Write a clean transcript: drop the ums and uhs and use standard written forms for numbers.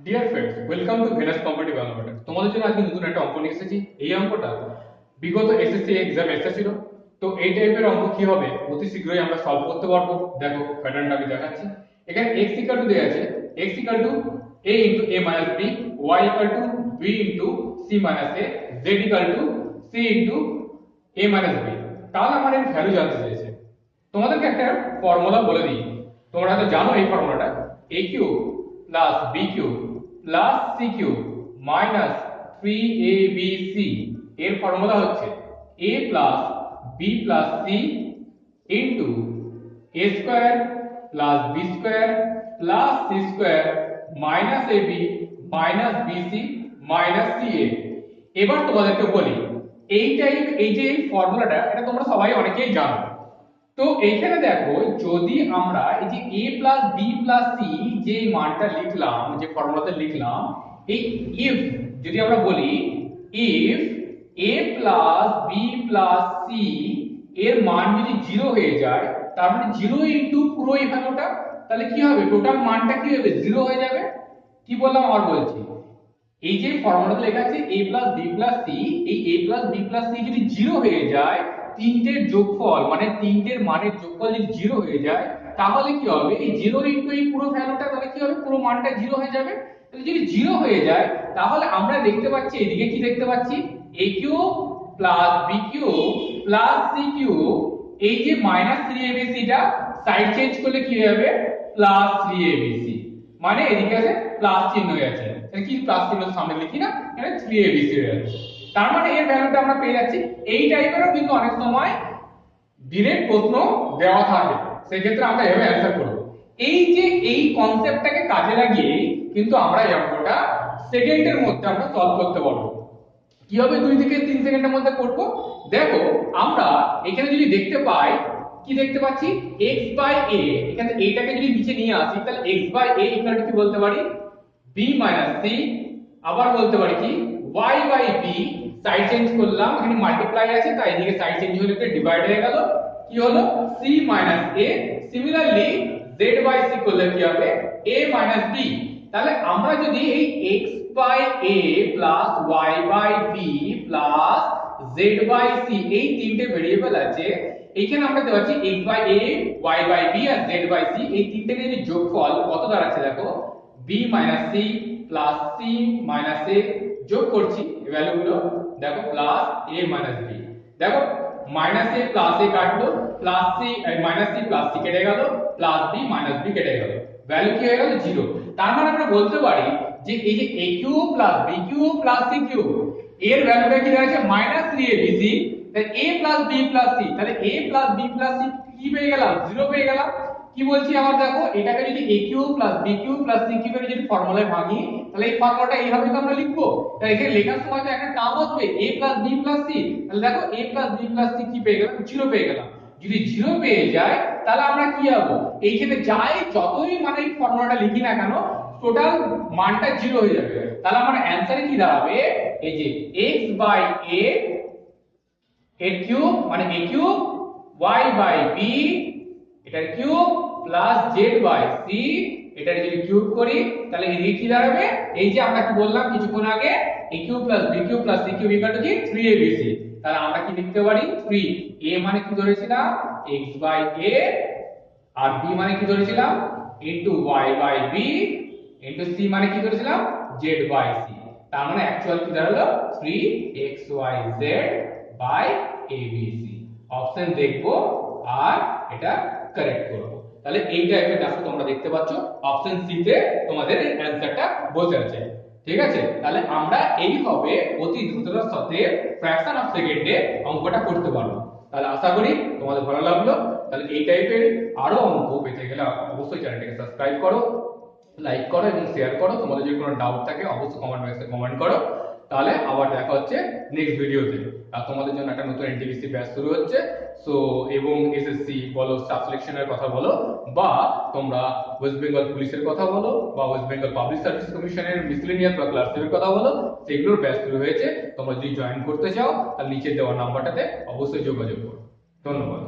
Deer friends, welcome to Venus competitive development. তোমাদের জন্য আজকে নতুন একটা অঙ্ক নিয়ে এসেছি। এই অঙ্কটা বিগত এসএসসি এক্সাম এসেছিল, তো এই টাইপের অঙ্ক কি হবে অতি শীঘ্রই আমরা সলভ করতে পারবো। দেখো প্যাটার্নটা আমি দেখাচ্ছি। এখানে x ইকুয়াল টু দেয়া আছে, x equal to a into a minus b, y equal to b into c minus a, z equal to c into a minus b। তাহলে আমার এর ভ্যালু জানতে চেয়েছে। তোমাদেরকে একটা ফর্মুলা বলে দিই, তোমরা হয়তো জানো এই ফর্মুলাটা। a cube plus b cube plus c cube minus 3abc এর ফর্মুলা হচ্ছে a plus b plus c into a square plus b square plus c square minus ab minus bc minus ca। এবার তোমাদেরকে বলি, এই যে ফর্মুলাটা এটা তোমরা সবাই অনেকেই জানো। তো এইখানে দেখো, যদি আমরা এই যে a plus b plus c যে মানটা লিখলাম, যে ফর্মুলাতে লিখলাম, এই ইফ যদি আমরা বলি if a plus b plus c এর মান যদি 0 হয়ে যায়, তার মানে 0 ইনটু পুরো এই ভ্যালুটা, তাহলে কি হবে? টোটাল মানটা কি হবে? 0 হয়ে যাবে। কি বললাম আবার বলছি, এই যে ফর্মুলাতে লেখা আছে a plus b plus c, এই a plus b plus c যদি 0 হয়ে যায়, তিনটের যোগফল মানে তিনটের মানের যোগফল যদি 0 হয়ে যায়, তাহলে কি হবে? এই 0 ইনটু এই পুরো ভ্যালুটা, তাহলে কি হবে? পুরো মানটা 0 হয়ে যাবে। তাহলে যদি 0 হয়ে যায়, তাহলে আমরা দেখতে পাচ্ছি এদিকে কি দেখতে পাচ্ছি, a cube plus b cube plus c cube, এই যে মাইনাস 3abc টা সাইড চেঞ্জ করলে কি হয়ে যাবে? প্লাস 3abc, মানে এদিকে আছে প্লাস চিহ্ন হয়ে আছে, তাহলে কি প্লাস চিহ্ন সামনে লিখি না, এখানে 3abc হয়ে যাচ্ছে। তার মানে এর ভ্যালুটা আমরা পেয়ে যাচ্ছি। এই টাইপেরও কিন্তু অনেক সময় ডিরেক্ট প্রশ্ন দেওয়া থাকে, সেই ক্ষেত্রে আমরা এভাবে অ্যানসার করব। এই যে এই কনসেপ্টটাকে কাজে লাগিয়ে কিন্তু আমরা এই অঙ্কটা সেকেন্ডের মধ্যে আমরা সলভ করতে পারবো। কি হবে? 2 থেকে 3 সেকেন্ডের মধ্যে করব। দেখো, আমরা এখানে যদি দেখতে পাই, কি দেখতে পাচ্ছি? x বাই a, এখানে এটাকে যদি নিচে নিয়ে আসি, তাহলে x by a equal to কি বলতে পারি? b minus c। আবার বলতে পারি কি? y by b, side change করলাম, এখানে মাল্টিপ্লাই আছে তাই এদিকে সাইড চেঞ্জ হলে এটা ডিভাইড হয়ে গেল, কি হলো? c minus a। Similarly z by c করলে কি হবে? a minus b। তাহলে আমরা যদি এই x by a plus y by b plus z by c এই তিনটে ভেরিয়েবল আছে, এইখানে আমরা দেখতে পাচ্ছি x by a, y by b আর z বাই c, এই তিনটের যদি যোগফল কত দাঁড়াচ্ছে দেখো, b minus c plus c minus a, যোগ করছি এই ভ্যালুগুলো, দেখো প্লাস a মাইনাস b। দেখো মাইনাস a প্লাস a কাটলো, plus c minus c plus c কেটে গেল, প্লাস b মাইনাস b কেটে গেল, ভ্যালু কি হয়ে গেল? 0। তার মানে আমরা বলতে পারি যে এই যে a cube plus b cube plus c cube এর ভ্যালুটা কি দাঁড়াচ্ছে? Minus 3abc। তাহলে a plus b plus c, তাহলে a plus b plus c কি পেয়ে গেলাম? 0 পেয়ে গেলাম। কি বলছি আবার দেখো, এটাকে যদি a cube plus b cube plus c কিউবের যদি ফর্মুলায় ভাঙি, তাহলে এই ফর্মুলাটা এইভাবে তো আমরা লিখবো। তাহলে এখানে লেখার সময় তো একটা টার্ম আসবে a plus b plus c, তাহলে দেখো a plus b plus c কি পেয়ে গেলাম? 0 পেয়ে গেলাম। যদি 0 পেয়ে যায়, তাহলে আমরা কি পাবো? এই ক্ষেত্রে যাই যতই মানে এই ফর্মুলাটা লিখি না কেন, টোটাল মানটা 0 হয়ে যাবে। তাহলে আমার অ্যানসারে কি দাঁড়াবে? এই যে x বাই a এর কিউব মানে a cube, y by b এটার cube plus z by c এটার যদি কিউব করি, তাহলে এদিকে কি দাঁড়াবে? এই যে আমরা কি বললাম কিছুক্ষণ আগে, a cube plus b cube plus c cube equal to কি? 3abc। তাহলে আমরা কি লিখতে পারি? 3, a মানে কি ধরেছিলাম? x বাই a, আর b মানে কি ধরেছিলাম? Into y by b into c মানে কি ধরেছিলাম? z by c। তার মানে অ্যাকচুয়াল কি দাঁড়ালো? 3xyz by abc। অপশন দেখবো আর এটা কারেক্ট করব। তাহলে এই টাইপের দেখো তোমরা দেখতে পাচ্ছ অপশন সি তে তোমাদের অ্যানসারটা বসে আছে। ঠিক আছে, তাহলে আমরা এইভাবে অতি দ্রুততার সাথে ফ্র্যাকশন অফ সেকেন্ডে অঙ্কটা করতে পারবো। তাহলে আশা করি তোমাদের ভালো লাগলো। তাহলে এই টাইপের আরো অঙ্ক পেতে গেলে অবশ্যই চ্যানেলটাকে সাবস্ক্রাইব করো, লাইক করো এবং শেয়ার করো। তোমাদের যদি কোনো ডাউট থাকে অবশ্যই কমেন্ট বক্সে কমেন্ট করো। তাহলে আবার দেখা হচ্ছে নেক্সট ভিডিওতে। আর তোমাদের জন্য একটা নতুন এনটিপিসি ব্যাচ শুরু হচ্ছে। সো এবং এসএসসি বলো, স্টাফ সিলেকশনের কথা বলো, বা তোমরা ওয়েস্ট বেঙ্গল পুলিশের কথা বলো, বা ওয়েস্ট বেঙ্গল পাবলিক সার্ভিস কমিশনের মিসলেনিয়াস বা ক্লার্কশিপের কথা বলো, সেগুলোর ব্যাচ শুরু হয়েছে। তোমরা যদি জয়েন করতে চাও, তাহলে নিচে দেওয়া নাম্বারটাতে অবশ্যই যোগাযোগ করো। ধন্যবাদ।